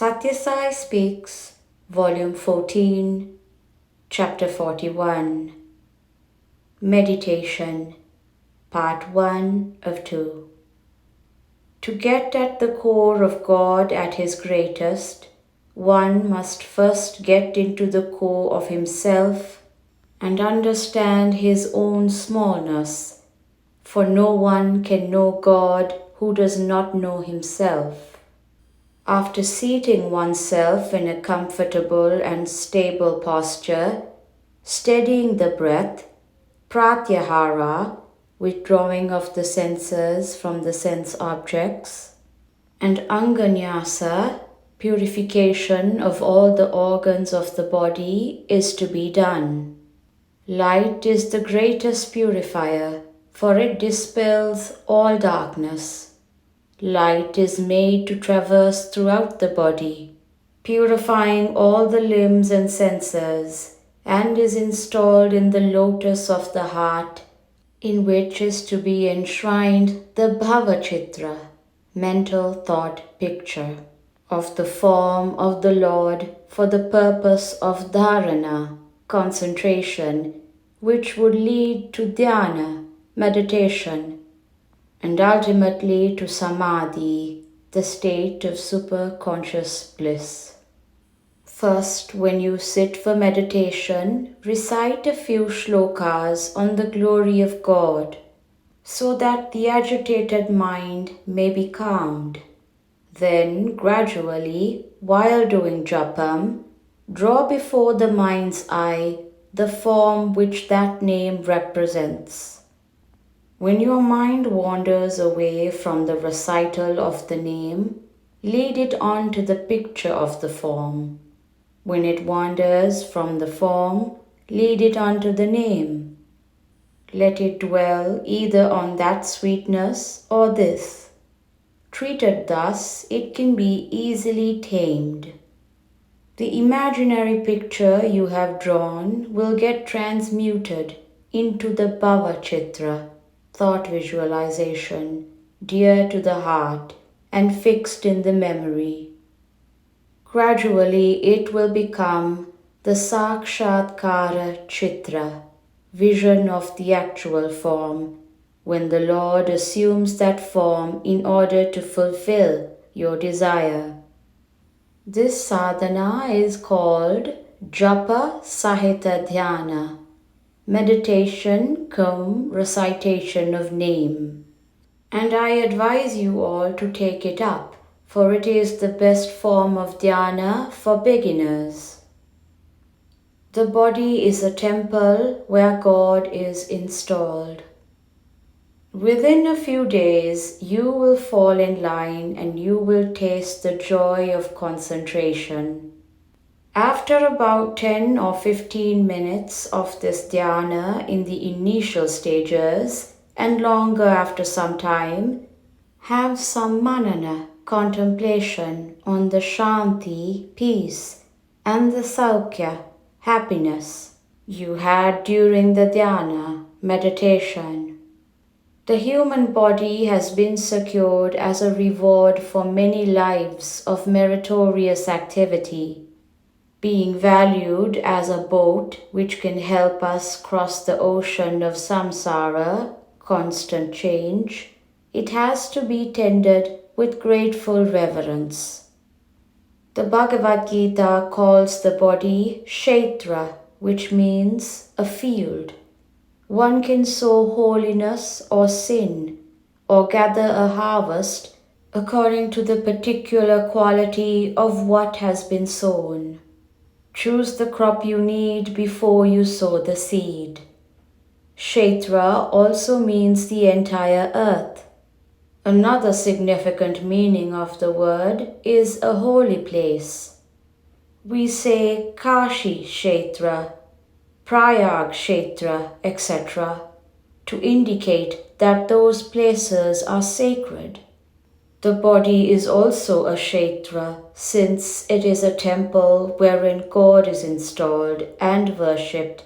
Sathya Sai Speaks, Volume 14, Chapter 41. Meditation, Part 1 of 2. To get at the core of God at His greatest, one must first get into the core of himself and understand his own smallness, for no one can know God who does not know himself. After seating oneself in a comfortable and stable posture, steadying the breath, pratyahara, withdrawing of the senses from the sense objects, and anganyasa, purification of all the organs of the body, is to be done. Light is the greatest purifier, for it dispels all darkness. Light is made to traverse throughout the body, purifying all the limbs and senses, and is installed in the lotus of the heart, in which is to be enshrined the bhavachitra, mental thought picture, of the form of the Lord for the purpose of dharana, concentration, which would lead to dhyana, meditation, and ultimately to samadhi, the state of superconscious bliss. First, when you sit for meditation, recite a few shlokas on the glory of God, so that the agitated mind may be calmed. Then, gradually, while doing japam, draw before the mind's eye the form which that name represents. When your mind wanders away from the recital of the name, lead it on to the picture of the form. When it wanders from the form, lead it on to the name. Let it dwell either on that sweetness or this. Treated thus, it can be easily tamed. The imaginary picture you have drawn will get transmuted into the bhavachitra, thought visualization, dear to the heart and fixed in the memory. Gradually it will become the sakshatkara chitra, vision of the actual form, when the Lord assumes that form in order to fulfill your desire. This sadhana is called japa sahita dhyana, meditation cum recitation of name. And I advise you all to take it up, for it is the best form of dhyana for beginners. The body is a temple where God is installed. Within a few days you will fall in line and you will taste the joy of concentration. After about 10 or 15 minutes of this dhyana in the initial stages, and longer after some time, have some manana, contemplation on the shanti, peace, and the saukya, happiness, you had during the dhyana, meditation. The human body has been secured as a reward for many lives of meritorious activity. Being valued as a boat which can help us cross the ocean of samsara, constant change, it has to be tended with grateful reverence. The Bhagavad Gita calls the body kshetra, which means a field. One can sow holiness or sin, or gather a harvest according to the particular quality of what has been sown. Choose the crop you need before you sow the seed. Kshetra also means the entire earth. Another significant meaning of the word is a holy place. We say Kashi Kshetra, Prayag Kshetra, etc., to indicate that those places are sacred. The body is also a kshetra, since it is a temple wherein God is installed and worshipped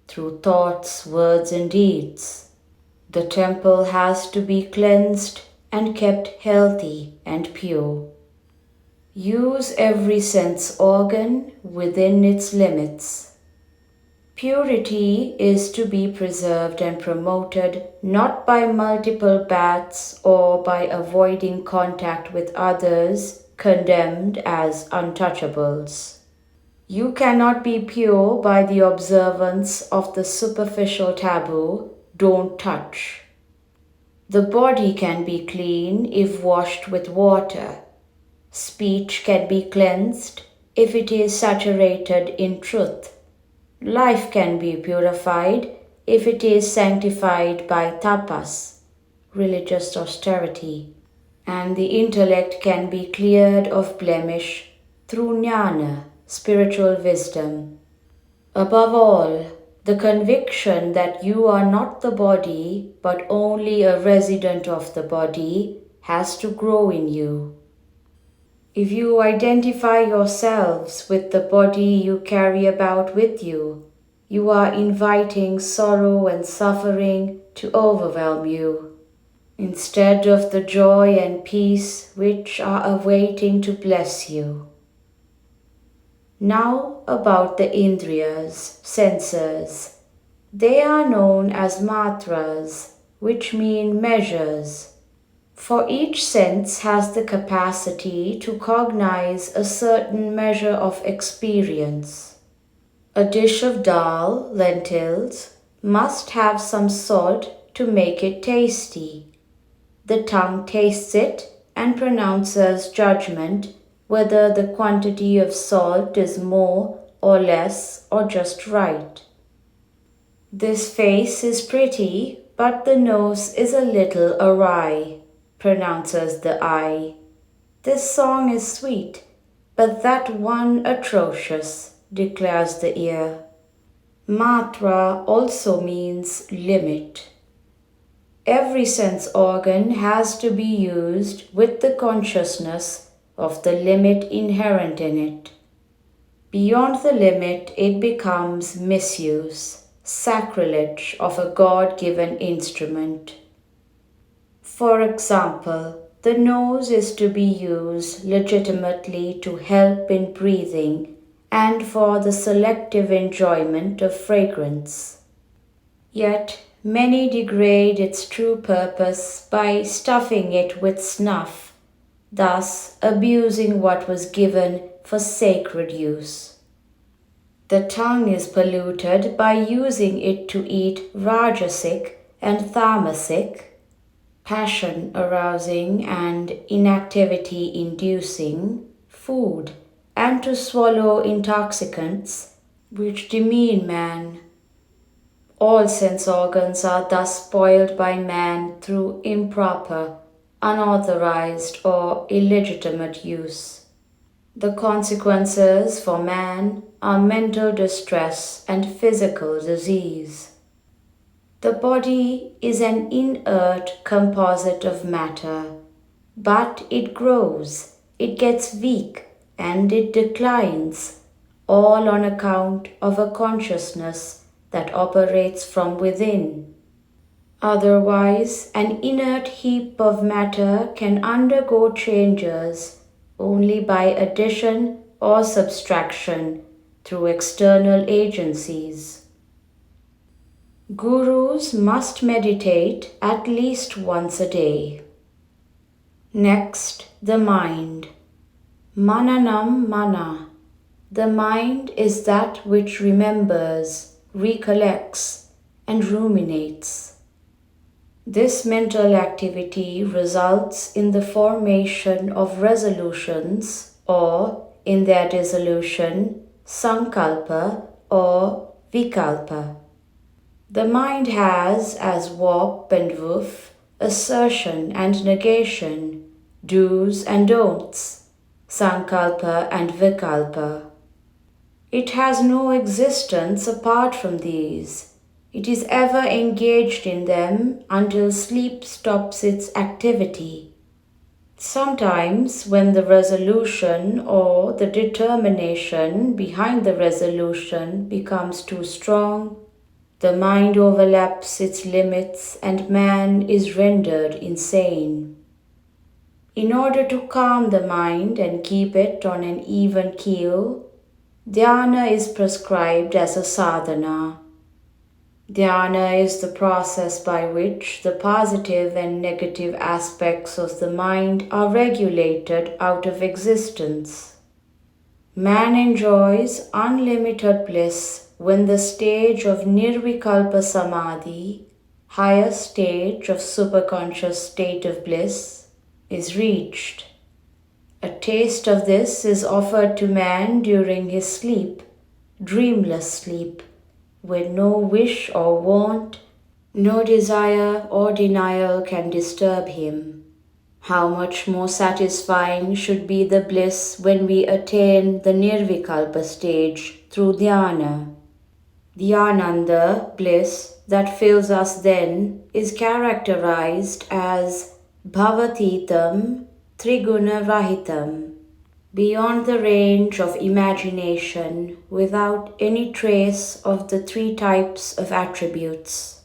through thoughts, words, and deeds. The temple has to be cleansed and kept healthy and pure. Use every sense organ within its limits. Purity is to be preserved and promoted not by multiple baths or by avoiding contact with others condemned as untouchables. You cannot be pure by the observance of the superficial taboo, don't touch. The body can be clean if washed with water. Speech can be cleansed if it is saturated in truth. Life can be purified if it is sanctified by tapas, religious austerity, and the intellect can be cleared of blemish through jnana, spiritual wisdom. Above all, the conviction that you are not the body but only a resident of the body has to grow in you. If you identify yourselves with the body you carry about with you, you are inviting sorrow and suffering to overwhelm you, instead of the joy and peace which are awaiting to bless you. Now about the indriyas, senses. They are known as matras, which mean measures. For each sense has the capacity to cognize a certain measure of experience. A dish of dal, lentils, must have some salt to make it tasty. The tongue tastes it and pronounces judgment whether the quantity of salt is more or less or just right. This face is pretty, but the nose is a little awry, pronounces the eye. This song is sweet, but that one atrocious, declares the ear. Matra also means limit. Every sense organ has to be used with the consciousness of the limit inherent in it. Beyond the limit, it becomes misuse, sacrilege of a God-given instrument. For example, the nose is to be used legitimately to help in breathing and for the selective enjoyment of fragrance. Yet, many degrade its true purpose by stuffing it with snuff, thus abusing what was given for sacred use. The tongue is polluted by using it to eat rajasic and tamasic, passion arousing and inactivity inducing food, and to swallow intoxicants which demean man. All sense organs are thus spoiled by man through improper, unauthorized, or illegitimate use. The consequences for man are mental distress and physical disease. The body is an inert composite of matter, but it grows, it gets weak, and it declines, all on account of a consciousness that operates from within. Otherwise, an inert heap of matter can undergo changes only by addition or subtraction through external agencies. Gurus must meditate at least once a day. Next, the mind. Mananam mana. The mind is that which remembers, recollects, and ruminates. This mental activity results in the formation of resolutions or, in their dissolution, sankalpa or vikalpa. The mind has, as warp and woof, assertion and negation, do's and don'ts, sankalpa and vikalpa. It has no existence apart from these. It is ever engaged in them until sleep stops its activity. Sometimes, when the resolution or the determination behind the resolution becomes too strong, the mind overlaps its limits and man is rendered insane. In order to calm the mind and keep it on an even keel, dhyana is prescribed as a sadhana. Dhyana is the process by which the positive and negative aspects of the mind are regulated out of existence. Man enjoys unlimited bliss when the stage of nirvikalpa samadhi, higher stage of superconscious state of bliss, is reached. A taste of this is offered to man during his sleep, dreamless sleep, when no wish or want, no desire or denial can disturb him. How much more satisfying should be the bliss when we attain the nirvikalpa stage through dhyana. The ananda, bliss, that fills us then is characterized as bhavatitam triguna rahitam, beyond the range of imagination, without any trace of the three types of attributes.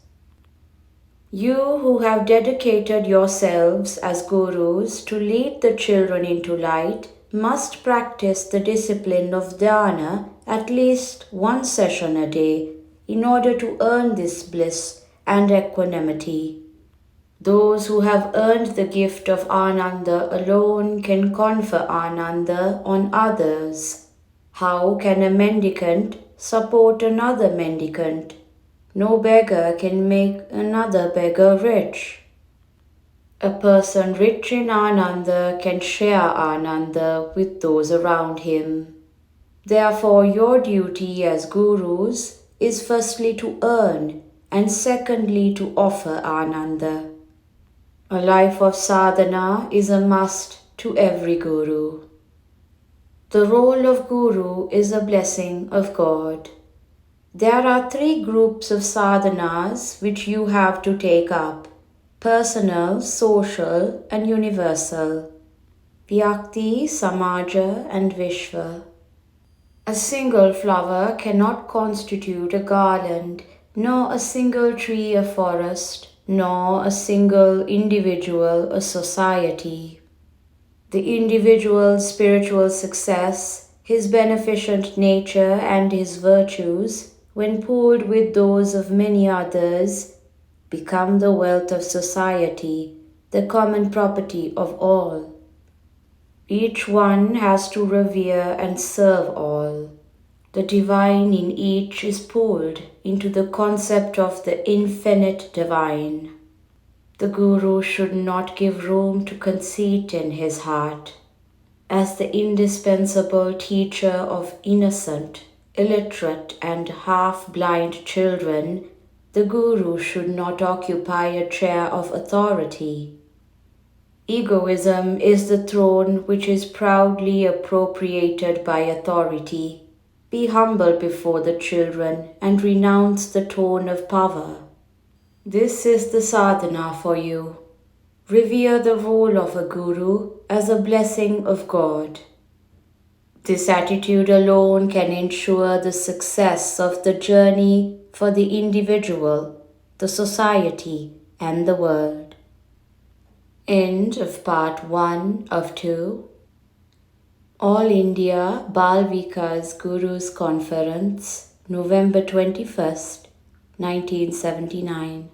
You who have dedicated yourselves as gurus to lead the children into light must practice the discipline of dhyana at least one session a day in order to earn this bliss and equanimity. Those who have earned the gift of Ananda alone can confer Ananda on others. How can a mendicant support another mendicant? No beggar can make another beggar rich. A person rich in Ananda can share Ananda with those around him. Therefore, your duty as gurus is firstly to earn and secondly to offer Ananda. A life of sadhana is a must to every guru. The role of guru is a blessing of God. There are three groups of sadhanas which you have to take up: personal, social, and universal. Vyakti, Samaja, and Vishwa. A single flower cannot constitute a garland, nor a single tree a forest, nor a single individual a society. The individual's spiritual success, his beneficent nature, and his virtues, when pooled with those of many others, become the wealth of society, the common property of all. Each one has to revere and serve all. The divine in each is pulled into the concept of the infinite divine. The guru should not give room to conceit in his heart. As the indispensable teacher of innocent, illiterate, and half-blind children, the guru should not occupy a chair of authority. Egoism is the throne which is proudly appropriated by authority. Be humble before the children and renounce the throne of power. This is the sadhana for you. Revere the role of a guru as a blessing of God. This attitude alone can ensure the success of the journey for the individual, the society, and the world. End of part 1 of 2. All India Bal Vikas Gurus Conference, November 21st, 1979.